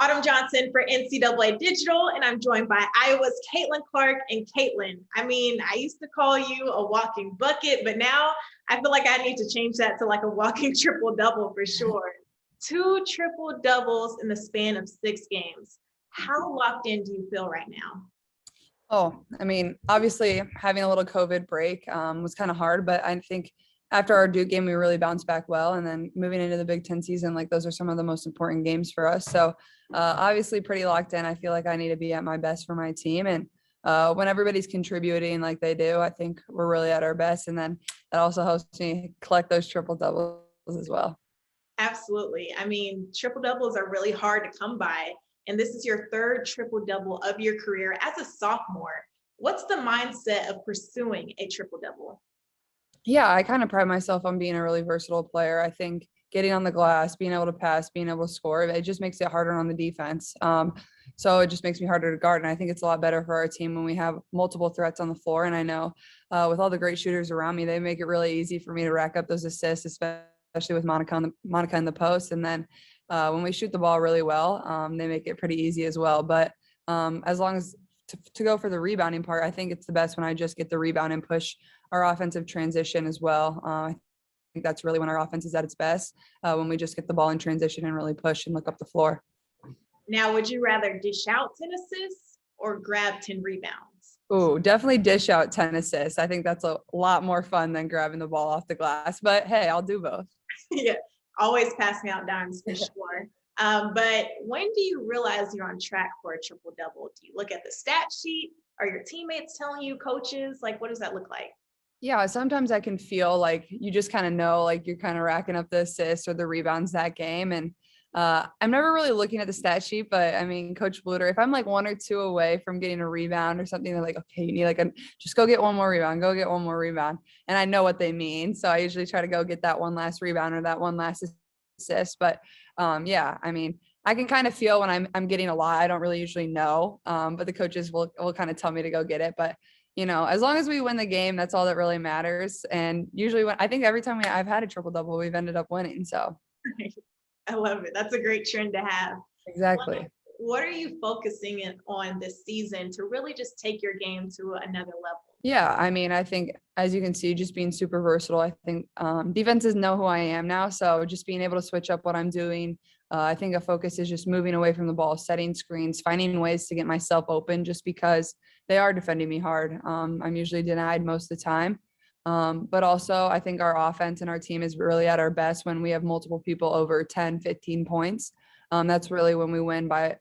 Autumn Johnson for NCAA Digital, and I'm joined by Iowa's Caitlin Clark. And Caitlin, I mean, I used to call you a walking bucket, but now I feel like I need to change that to like a walking triple-double for sure. 2 triple doubles in the span of 6 games. How locked in do you feel right now? Oh, I mean, obviously having a little COVID break was kind of hard, but I think after our Duke game, we really bounced back well. And then moving into the Big Ten season, like those are some of the most important games for us. So obviously pretty locked in. I feel like I need to be at my best for my team. And when everybody's contributing like they do, I think we're really at our best. And then that also helps me collect those triple doubles as well. Absolutely. I mean, triple doubles are really hard to come by. And this is your 3rd triple double of your career as a sophomore. What's the mindset of pursuing a triple double? Yeah, I kind of pride myself on being a really versatile player. I think getting on the glass, being able to pass, being able to score, it just makes it harder on the defense. So it just makes me harder to guard. And I think it's a lot better for our team when we have multiple threats on the floor. And I know with all the great shooters around me, they make it really easy for me to rack up those assists, especially with Monica in the post. And then when we shoot the ball really well, they make it pretty easy as well. But as long as to go for the rebounding part, I think it's the best when I just get the rebound and push our offensive transition as well. I think that's really when our offense is at its best, when we just get the ball in transition and really push and look up the floor. Now, would you rather dish out 10 assists or grab 10 rebounds? Oh, definitely dish out 10 assists. I think that's a lot more fun than grabbing the ball off the glass. But hey, I'll do both. Yeah, always passing out dimes for sure. But when do you realize you're on track for a triple double? Do you look at the stat sheet? Are your teammates telling you, coaches? Like, what does that look like? Yeah, sometimes I can feel like you just kind of know, like you're kind of racking up the assists or the rebounds that game. And I'm never really looking at the stat sheet, but I mean, Coach Bluter, if I'm like 1 or 2 away from getting a rebound or something, they're like, okay, you need like just go get one more rebound, go get one more rebound. And I know what they mean. So I usually try to go get that one last rebound or that one last assist. But yeah, I mean, I can kind of feel when I'm getting a lot. I don't really usually know, but the coaches will kind of tell me to go get it. But as long as we win the game, that's all that really matters. And usually I think every time I've had a triple double, we've ended up winning. So I love it. That's a great trend to have. Exactly. What are you focusing on this season to really just take your game to another level? Yeah, I mean, I think as you can see, just being super versatile, I think defenses know who I am now. So just being able to switch up what I'm doing. I think a focus is just moving away from the ball, setting screens, finding ways to get myself open just because they are defending me hard. I'm usually denied most of the time. But also I think our offense and our team is really at our best when we have multiple people over 10, 15 points. That's really when we win by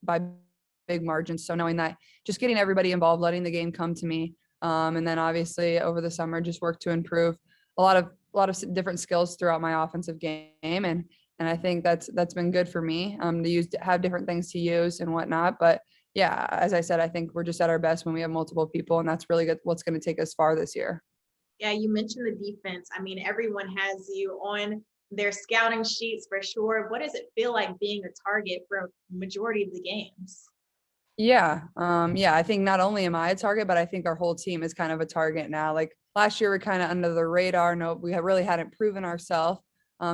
big margins. So knowing that, just getting everybody involved, letting the game come to me. And then obviously over the summer, just work to improve a lot of different skills throughout my offensive game. And I think that's been good for me to have different things to use and whatnot. But yeah, as I said, I think we're just at our best when we have multiple people, and that's really good. What's going to take us far this year. Yeah, you mentioned the defense. I mean, everyone has you on their scouting sheets for sure. What does it feel like being a target for a majority of the games? Yeah. Yeah. I think not only am I a target, but I think our whole team is kind of a target now. Like last year, we're kind of under the radar. No, we really hadn't proven ourselves.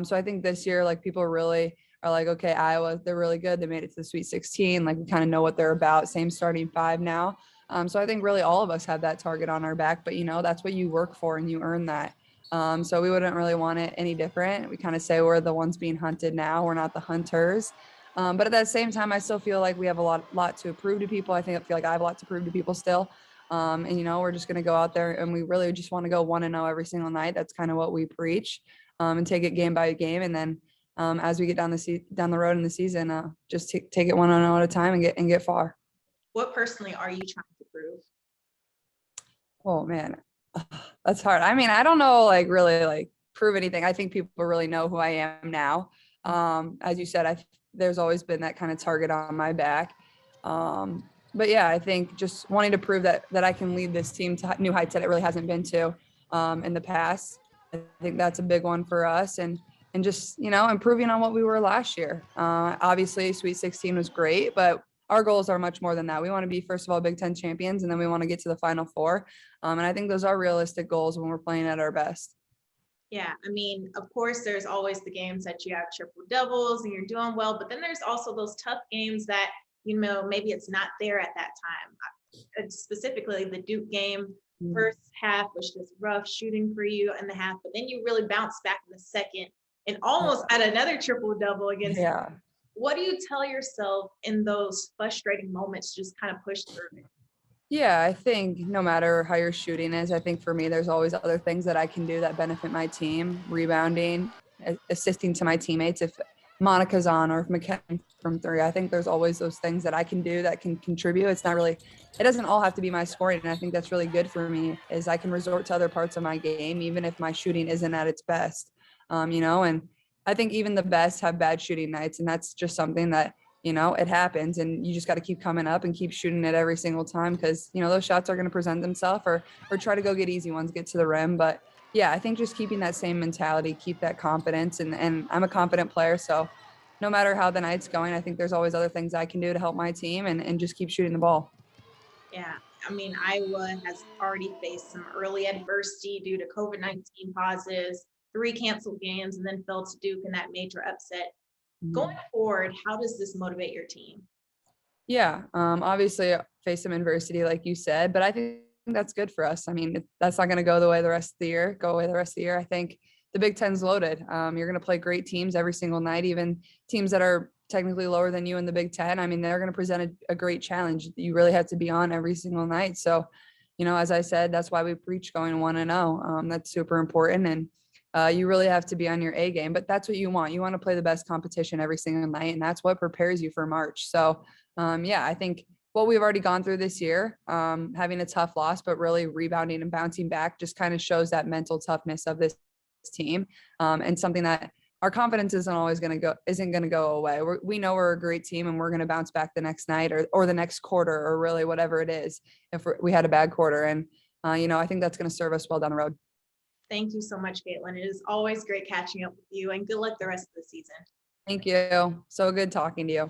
So I think this year, like people really are like, okay, Iowa, they're really good. They made it to the Sweet 16. Like we kind of know what they're about. Same starting 5 now. So I think really all of us have that target on our back, but that's what you work for and you earn that. So we wouldn't really want it any different. We kind of say we're the ones being hunted now. We're not the hunters. But at that same time, I still feel like we have a lot to prove to people. I feel like I have a lot to prove to people still. And we're just going to go out there and we really just want to go 1-0 every single night. That's kind of what we preach, and take it game by game. And then as we get down the road in the season, just take it 1-0 at a time and get far. What personally are you trying to prove? Oh man, that's hard. I mean, I don't know, like really like prove anything. I think people really know who I am now. As you said, there's always been that kind of target on my back. But yeah, I think just wanting to prove that I can lead this team to new heights that it really hasn't been to in the past. I think that's a big one for us, and just improving on what we were last year. Obviously, Sweet 16 was great, but our goals are much more than that. We want to be, first of all, Big Ten champions, and then we want to get to the Final Four. And I think those are realistic goals when we're playing at our best. Yeah, I mean, of course, there's always the games that you have triple doubles and you're doing well, but then there's also those tough games that, maybe it's not there at that time. Specifically, the Duke game, Mm. first half was just rough shooting for you in the half, but then you really bounced back in the second and almost had another triple double against. Yeah. What do you tell yourself in those frustrating moments? Just kind of push through it. Yeah, I think no matter how your shooting is, I think for me, there's always other things that I can do that benefit my team, rebounding, assisting to my teammates. If Monica's on or if McKenna from three, I think there's always those things that I can do that can contribute. It's not really, it doesn't all have to be my scoring. And I think that's really good for me is I can resort to other parts of my game, even if my shooting isn't at its best, and I think even the best have bad shooting nights. And that's just something that it happens and you just got to keep coming up and keep shooting it every single time because, those shots are going to present themselves or try to go get easy ones, get to the rim. But yeah, I think just keeping that same mentality, keep that confidence. And I'm a confident player. So no matter how the night's going, I think there's always other things I can do to help my team and just keep shooting the ball. Yeah, I mean, Iowa has already faced some early adversity due to COVID-19 pauses, three canceled games, and then fell to Duke in that major upset. Going forward, how does this motivate your team? Yeah, obviously face some adversity, like you said, but I think that's good for us. I mean, that's not going to go the way the rest of the year. Go away the rest of the year. I think the Big Ten's loaded. You're going to play great teams every single night, even teams that are technically lower than you in the Big Ten. I mean, they're going to present a great challenge. You really have to be on every single night. So, as I said, that's why we preach going 1-0. That's super important, and you really have to be on your A game. But that's what you want. You want to play the best competition every single night, and that's what prepares you for March. So yeah, I think what we've already gone through this year, having a tough loss, but really rebounding and bouncing back just kind of shows that mental toughness of this team, and something that our confidence isn't going to go away. We know we're a great team and we're going to bounce back the next night or the next quarter or really whatever it is if we had a bad quarter. And, I think that's going to serve us well down the road. Thank you so much, Caitlin. It is always great catching up with you and good luck the rest of the season. Thank you. So good talking to you.